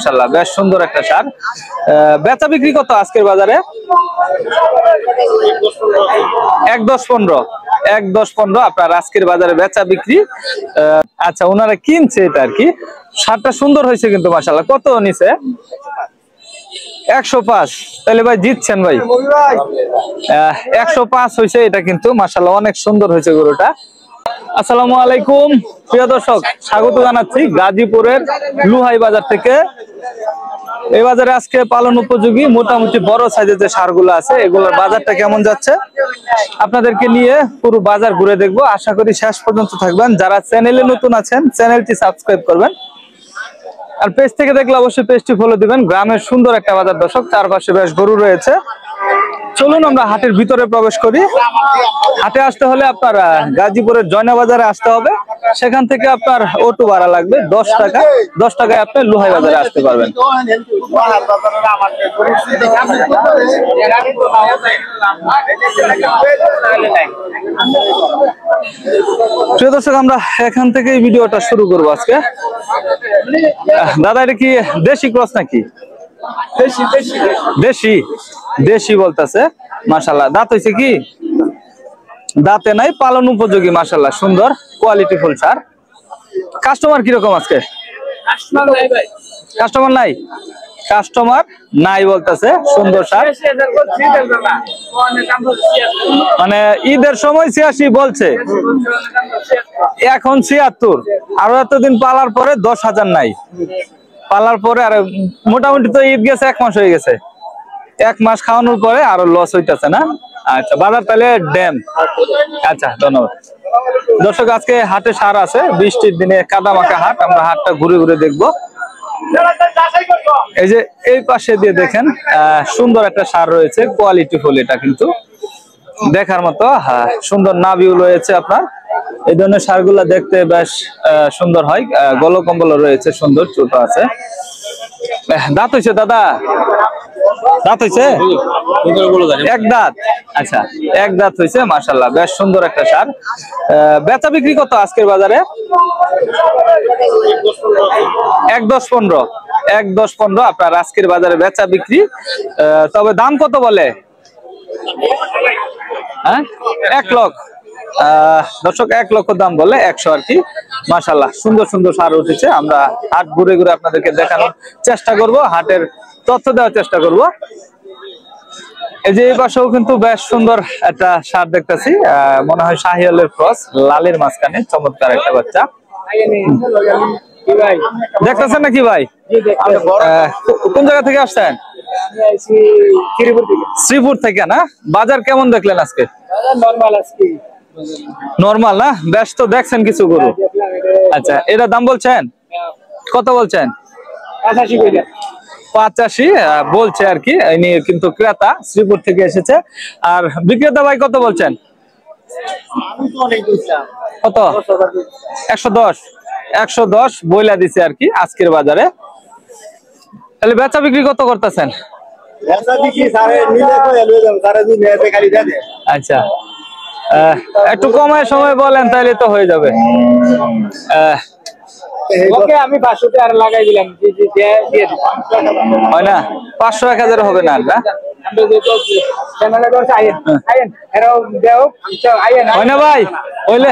মাশাআল্লাহ বেশ সুন্দর একটা সার। বেচা বিক্রি কত আজকের বাজারে? 1-10-15 1-10-15 আপনার আজকের বাজারে বেচা বিক্রি। আচ্ছা ওনারা কিনছে এটা আর কি। সারটা সুন্দর হয়েছে কিন্তু মাশাআল্লাহ। কত নিছে? 105। তাহলে ভাই জিতছেন ভাই। 105 হয়েছে এটা কিন্তু মাশাআল্লাহ অনেক সুন্দর হয়েছে গরুটা। আসসালামু আলাইকুম প্রিয় দর্শক, স্বাগত জানাচ্ছি গাজীপুরের লুহাই বাজার থেকে। এই বাজারে আজকে পালন উপযোগী মোটামুটি বড় সাইজের যে সারগুলো আছে এগুলোর বাজারটা কেমন যাচ্ছে আপনাদেরকে নিয়ে পুরো বাজার ঘুরে দেখবো। আশা করি শেষ পর্যন্ত থাকবেন। যারা চ্যানেলে নতুন আছেন চ্যানেলটি সাবস্ক্রাইব করবেন, আর পেজ থেকে দেখলে অবশ্যই পেজটি ফলো দিবেন। গ্রামের সুন্দর একটা বাজার দর্শক, চারপাশে বেশ গরু রয়েছে। চলুন আমরা হাটের ভিতরে প্রবেশ করি। হাটে আসতে হলে আপনার গাজীপুরের জয়না বাজারে আসতে হবে। সেখান থেকে আপনার অটো ভাড়া লাগবে 10 টাকা। 10 টাকায় আপনি লুহাই বাজারে আসতে পারবেন। প্রিয় দর্শক, আমরা এখান থেকে ভিডিওটা শুরু করবো আজকে। দাদা এটা কি দেশি ক্রস নাকি? দেশি দেশি বলতেছে মাশাআল্লাহ। দাঁত হইছে কি? দাঁতে নাই, পালন উপযোগী মাশাআল্লাহ সুন্দর কোয়ালিটি ফুল সার। কাস্টমার কিরকম আজকে? কাস্টমার নাই, কাস্টমার নাই বলতেছে। সুন্দর সার, মানে ঈদের সময় 86 বলছে, এখন 76। আরো এতদিন পালার পরে 10,000 নাই। পালার পরে আর মোটামুটি তো ঈদ গেছে, 1 মাস হয়ে গেছে। 1 মাস খাওয়ানোর পরে আরো লস হইতেছে না। আচ্ছা বাজার তাহলে ড্যাম। আচ্ছা ধন্যবাদ দর্শক। আজকে হাটে সার আছে, বৃষ্টির দিনে কাদা মাখা হাট। আমরা হাটটা ঘুরে ঘুরে দেখবো। এই যে এই পাশে দিয়ে দেখেন সুন্দর একটা সার রয়েছে, কোয়ালিটি ফুল। এটা কিন্তু দেখার মতো। হ্যাঁ সুন্দর নাভিও রয়েছে আপনার। এই ধরনের সারগুলা দেখতে বেশ সুন্দর হয়। গলকম্বল রয়েছে, সুন্দর ছোট আছে। দাঁত হইছে দাদা? দাঁত হইছে? এক দাঁত। আচ্ছা এক দাঁত হইছে মাশাআল্লাহ বেশ সুন্দর একটা সার। বেচা বিক্রি কত আজকের বাজারে? 1-10-15 1-10-15 আপনার আজকের বাজারে বেচা বিক্রি। তবে দাম কত বলে? হ্যাঁ 1 লক্ষ। দর্শক 1 লক্ষ দাম বলে, 100 আর কি। মাশাআল্লাহ সুন্দর সুন্দর সার উঠেছে। আমরা হাট ঘুরে ঘুরে আপনাদেরকে দেখানোর চেষ্টা করব, হাটের তথ্য দেওয়ার চেষ্টা করব। এই যে এই পাশেও কিন্তু বেশ সুন্দর একটা সার দেখতেছি, মনে হয় শাহিওয়ালের ক্রস, লালের মাঝখানে চমৎকার একটা বাচ্চা। দেখতেছেন নাকি ভাই? কোন জায়গা থেকে আসছেন? শ্রীপুর থেকে না? বাজার কেমন দেখলেন আজকে? নরমাল না? বেশ তো দেখছেন কিছু গরু। আচ্ছা এটা দাম বলছেন কত? বলছেন 85 বলছে আর কি। ইনি কিন্তু ক্রেতা, শ্রীপুর থেকে এসেছে। আর বিক্রেতা ভাই কত বলছেন? কত? 110 110 বইলা দিছে আর কি আজকের বাজারে। তাহলে বেচা বিক্রি কত করতেছেন? আচ্ছা একটু কমায় সময় বলেন তাহলে তো হয়ে যাবে। আমি 500 টাকা লাগাই দিলাম, হয় না? 500 1000 হবে না? হয় না ভাই? হইলে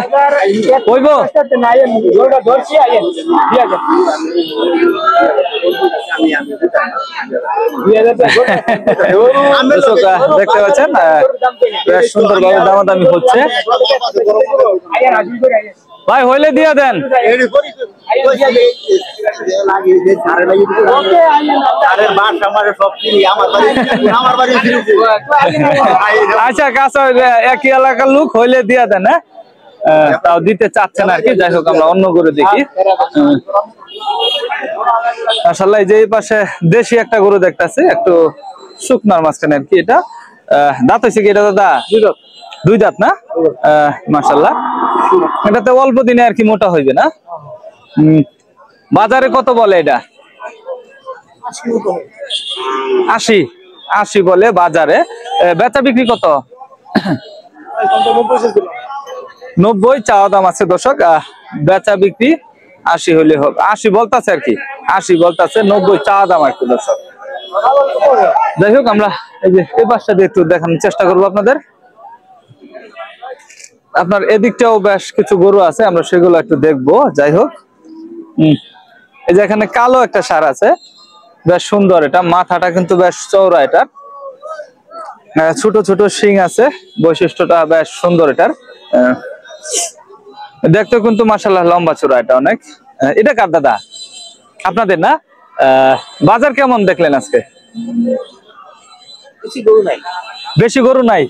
হইব। দেখতে পাচ্ছেন বেশ সুন্দর ভাবে দামাদামি হচ্ছে। ভাই হইলে দিয়ে দেন। আচ্ছা কাছে একই এলাকার লোক, হইলে দিয়ে দেন। হ্যাঁ তাও দিতে চাচ্ছেন আর কি। যাই হোক আমরা অন্য করে দেখি। মাশাআল্লাহ এই যে এই পাশে দেশি একটা গরু দেখতেছি, একটু শুকনার মাঝখানে আর কি। এটা দাঁত হয়েছে কি এটা দাদা? 2 দাঁত না? মাশাআল্লাহ এটাতে অল্প দিনে আর কি মোটা হইবে না? বাজারে কত বলে এটা? 80 বলে বাজারে। বেচা বিক্রি কত? 90 চাওয়া দাম আছে দর্শক। বেচা বিক্রি 80 হলে হবে। 80 বলতেছে আর কি। 80 বলতেছে, 90 চাওয়া দাম আর কি দর্শক। যাই হোক আমরা এই যে এই পাশটা দিয়ে একটু দেখানোর চেষ্টা করবো আপনাদের। আপনার এদিকটাও বেশ কিছু গরু আছে, আমরা সেগুলো একটু দেখবো। যাই হোক এই যে এখানে কালো একটা ষাঁড় আছে, বেশ সুন্দর, এটা মাথাটা কিন্তু বেশ চওড়া, এটার ছোট ছোট শিং আছে, বৈশিষ্ট্যটা বেশ সুন্দর এটার। দেখতে কিন্তু মাশাআল্লাহ লম্বা চূড়া এটা অনেক। এটা কার দাদা? আপনাদের না? বাজার কেমন দেখলেন আজকে? বেশি গরু নাই।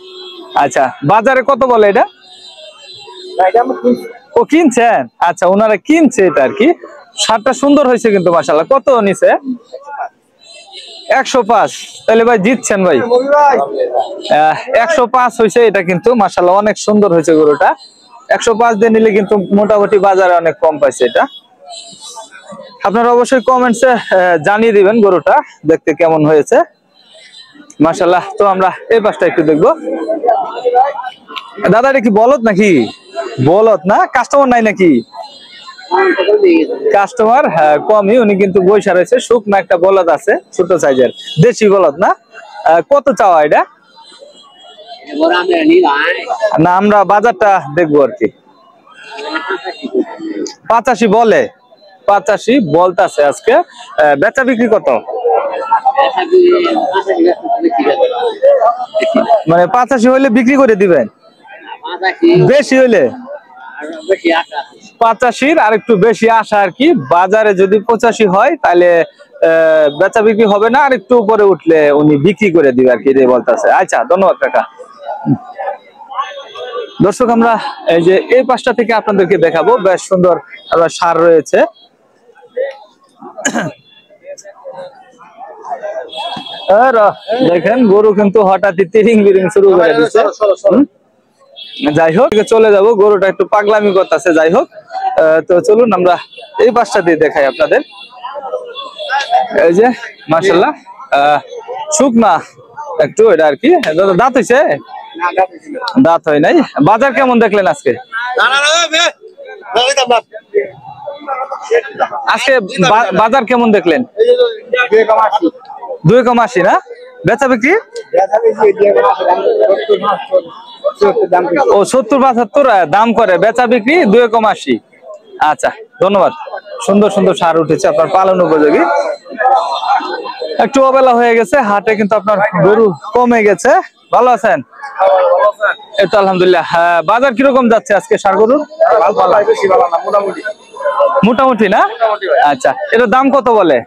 আচ্ছা, বাজারে কত বলে এটা? ও কিনছেন? আচ্ছা, ওনারা কিনছে এটা আর কি। ষাঁড়টা সুন্দর হয়েছে কিন্তু মাশাআল্লাহ। কত নিছে? 105। তাহলে ভাই জিতছেন ভাই। 105 হয়েছে এটা কিন্তু মাশাআল্লাহ অনেক সুন্দর হয়েছে গরুটা। 105 দিয়ে নিলে কিন্তু মোটামুটি বাজারে অনেক কম পাইছে এটা। আপনারা অবশ্যই কমেন্টসে জানিয়ে দিবেন গরুটা দেখতে কেমন হয়েছে মাশাআল্লাহ। তো আমরা এই পাশটা একটু দেখবো। দাদা এটা কি বলদ নাকি? বলদ না? কাস্টমার নাই নাকি? কাস্টমার কমই, উনি কিন্তু বৈশা রয়েছে। শুকনো একটা বলদ আছে ছোট সাইজের, দেশি বলদ না? কত চাওয়া এটা? না, আমরা বাজারটা দেখবো আর কি। 85 বলে, 85 বলতাছে আজকে। বেচা বিক্রি কত? মানে 85 হইলে বিক্রি করে দিবেন? বেশি হইলে 85 আর একটু বেশি আশা আর কি। বাজারে যদি 85 হয় তাহলে বেচা বিক্রি হবে না, আর একটু উপরে উঠলে উনি বিক্রি করে দিবে আর কি, এটাই বলতেছে। আচ্ছা, ধন্যবাদ কাকা। দর্শক আমরা এই যে এই পাশটা থেকে আপনাদেরকে দেখাবো, বেশ সুন্দর ষাঁড় রয়েছে। দেখেন গরু কিন্তু হঠাৎই তিরিং বিরিং শুরু করে দিচ্ছে। যাই হোক চলে যাব, গরুটা একটু পাগলামি করতেছে। যাই হোক, তো চলুন আমরা এই পাশটা দিয়ে দেখাই আপনাদের। এই যে মাশাআল্লাহ শুকনা একটু এটা আর কি। দাঁত হইছে? দাঁত হয় নাই। বাজার কেমন দেখলেন আজকে? আজকে বাজার কেমন দেখলেন? 2,80 না? বেচা বিক্রি? ও 70-75 দাম করে, বেচা বিক্রি 2,80। আচ্ছা, ধন্যবাদ। সুন্দর সুন্দর ষাঁড় উঠেছে, আপনার পালন উপযোগী। একটু অবেলা হয়ে গেছে, হাটে কিন্তু আপনার গরু কমে গেছে। ভালো আছেন? এই তো আলহামদুলিল্লাহ। বাজার কিরকম যাচ্ছে আজকে ষাঁড় গরুর? মোটামুটি না? আচ্ছা, এটার দাম কত বলে?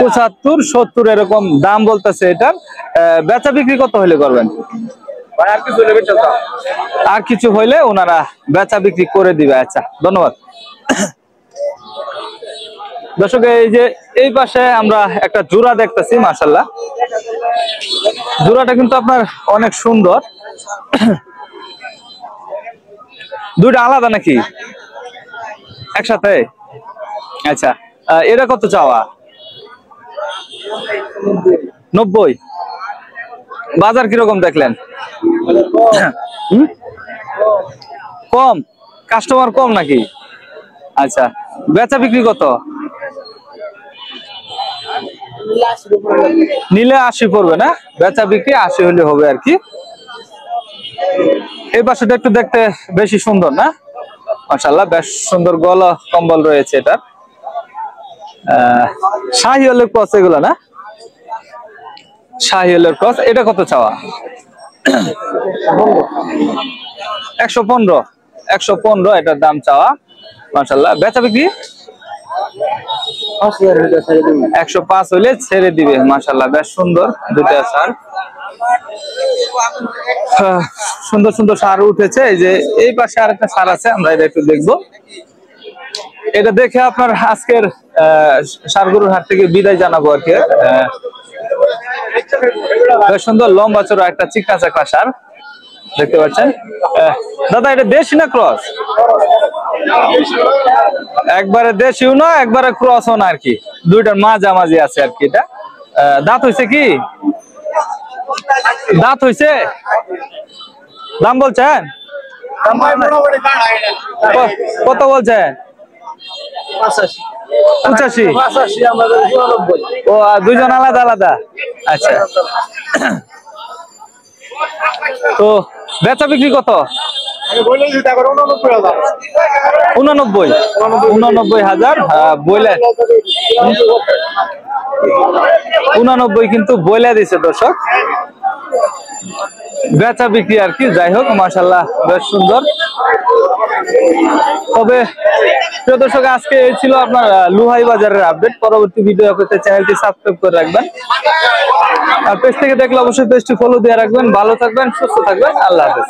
75-70 এরকম দাম বলতেছে এটার। বেচা বিক্রি কত হইলে করবেন? আর কিছু হইলে ওনারা বেচা বিক্রি করে দিবে। আচ্ছা, ধন্যবাদ। দর্শক এই যে এই পাশে আমরা একটা জোড়া দেখতেছি মাশাআল্লাহ। জোড়াটা কিন্তু আপনার অনেক সুন্দর। দুইটা আলাদা নাকি একসাথে? আচ্ছা, এটা কত চাওয়া? 90। বাজার কিরকম দেখলেন? কম? কাস্টমার কম নাকি? আচ্ছা, বেচা বিক্রি কত? নিলে 80 পড়বে না? বেচা বিক্রি 80 হলে হবে আর কি। এই পাশটা একটু দেখতে বেশি সুন্দর না? মাশাআল্লাহ বেশ সুন্দর গলা কম্বল রয়েছে এটা। শাহিওয়ালের ক্রস এগুলো না? শাহিওয়ালের ক্রস। এটা কত চাওয়া? 115। 115 এটার দাম চাওয়া মাশাআল্লাহ। বেচা বিক্রি 105 হইলে ছেড়ে দিবে মাশাআল্লাহ। বেশ সুন্দর দুটো ষাঁড়, সুন্দর সুন্দর ষাঁড় উঠেছে। এই যে এই পাশে আরেকটা ষাঁড় আছে, আমরা এটা একটু দেখবো। এটা দেখে আপনার আজকের ষাঁড় গরুর হাট থেকে বিদায় জানাবো আর কি। বেশ সুন্দর লম্বা চড়া একটা চিকনা চাকলা ষাঁড় দেখতে পাচ্ছেন। দাদা এটা দেশি না ক্রস? একবারে দেশিও না একবারে ক্রসও না আর কি, দুইটার মাঝামাঝি আছে আর কি। এটা দাঁত হইছে কি? দাঁত হইছে? দাম বলছেন কত? বলছেন 85 ও দুইজন আলাদা আলাদা আচ্ছা তো বেচা বিক্রি কত 89,000 বইলা 89 কিন্তু বইলা দিছে দর্শক বেচা বিক্রি আর কি যাই হোক মাশাআল্লাহ বেশ সুন্দর তবে প্রিয় দর্শক আজকে এই ছিল আপনার লুহাই বাজারের আপডেট পরবর্তী ভিডিও পেতে চ্যানেলটি সাবস্ক্রাইব করে রাখবেন আর পেজ থেকে দেখলে অবশ্যই পেজটি ফলো দিয়ে রাখবেন ভালো থাকবেন সুস্থ থাকবেন আল্লাহ হাফেজ